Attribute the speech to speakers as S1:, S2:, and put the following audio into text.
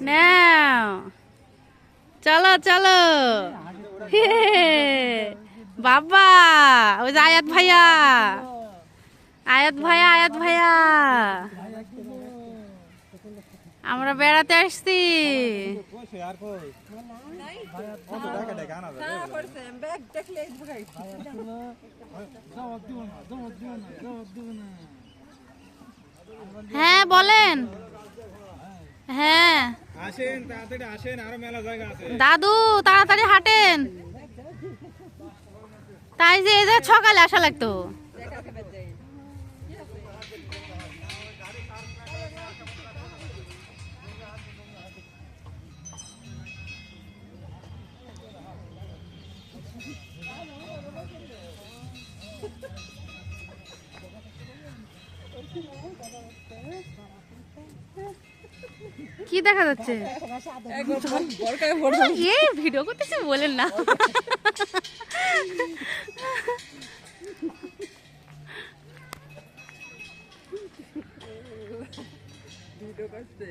S1: নাও চলো চলো বাবা ওই যে আয়াত ভাইয়া আয়াত ভাইয়া আয়াত ভাইয়া আমরা বেড়াতে আসছি। হ্যাঁ বলেন। হ্যাঁ
S2: আসেন তাড়াতাড়ি আসেন, আরো মেলা জায়গা আছে।
S1: দাদু তাড়াতাড়ি হাঁটেন, তাই যে এই যে সকালে আসা লাগতো। কি দেখা যাচ্ছে? ভিডিও করতেছে বলেন না।
S3: ভিডিও করতে